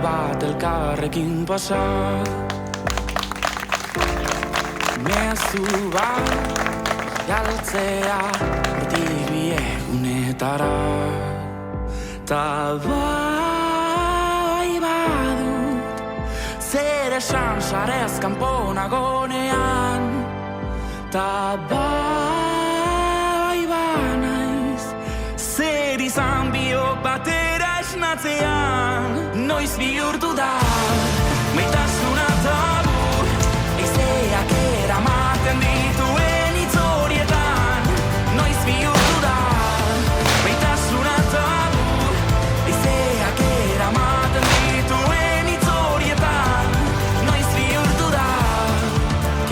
bat elkarrekin pasa. Mezu bat galtzea hortik bi egunetara. Ta bai badut zer esan sarez kanpo nagonean. Ta bai banaiz zer izan biok batera esnatzean. Noiz bihurtu da maitasuna tabu, eizeak eramaten dituen hitz horietan. Noiz bihurtu da maitasuna tabu, eizeak eramaten dituen hitz horietan. Noiz bihurtu da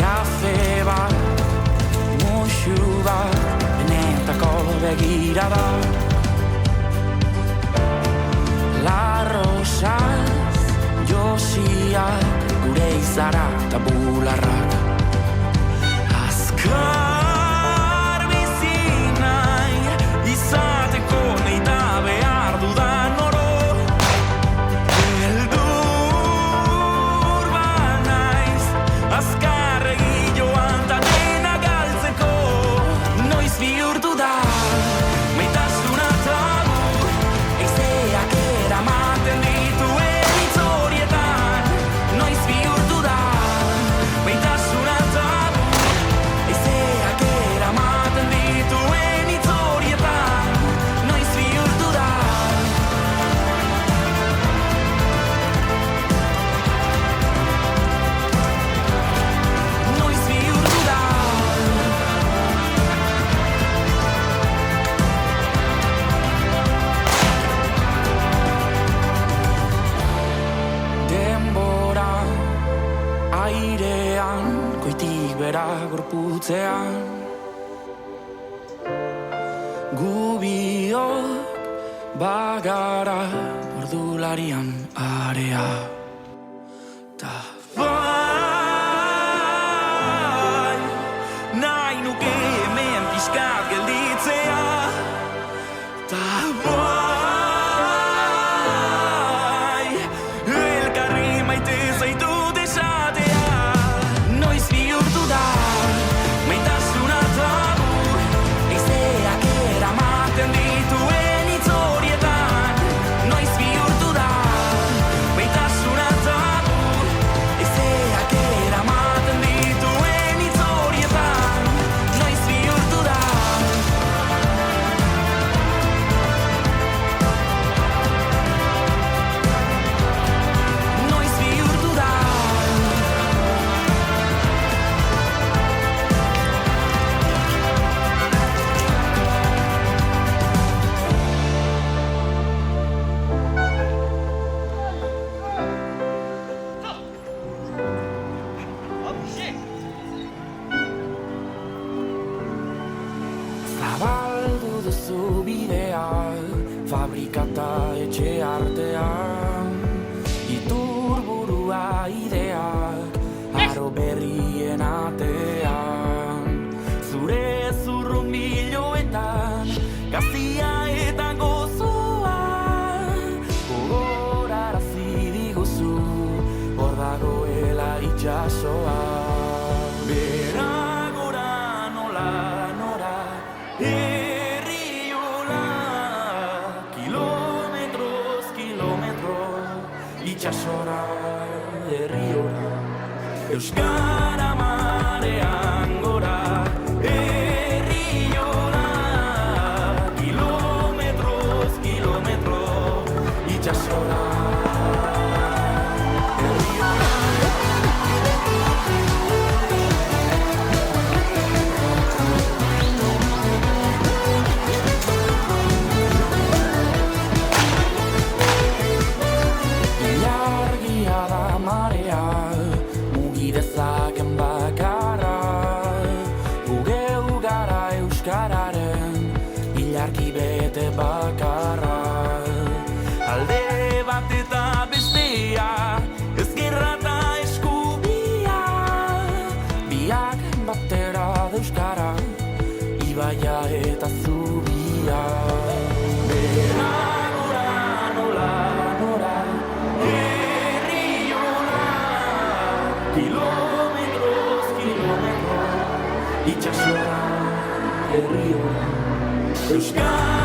kafe bat, muxu bat, benetako begirada. Larrosaz josiak gure izara eta bularrak. Azkar bizi nahi izateko nahi da behar dudan oro. Beldur banaiz azkarregi joan ta dena galtzeko. Noiz bihurtu da maitasuna tabu, eizeak eramaten dituen hitz horietan. Noiz bihurtu da maitasuna tabu, eizeak eramaten dituen hitz horietan. Noiz bihurtu da. Noiz bihurtu da. Denbora airean, goitik bera gorputzean. Gu biok bagara ordularian area. Ta bai nahi nuke hemen pixkat gelditzea. Ta bai elkarri maite zaitut esatea. Noiz bihurtu da maitasuna tabu, eizeak eramaten dituen hitz horietan. Noiz bihurtu da maitasuna tabu, eizeak eramaten dituen hitz horietan. Noiz bihurtu da. Noiz bihurtu da. Zabaldu duzu bidea, fabrika eta etxe artean. Iturburua ideak, aro berrien atean. Zure zurrunbiloetan, gazia eta gozoa. Gogorarazi diguzu, hor dagoela itxasoa. Beragora nola nora, herriola. Kilometroz kilometro, itxasora, herriora. Euskara marean gora, herriola. Kilometroz kilometro, itxasora, herriora. Ilargia da marea, mugi dezaken bakarra. Itxasora, herriora, Euskal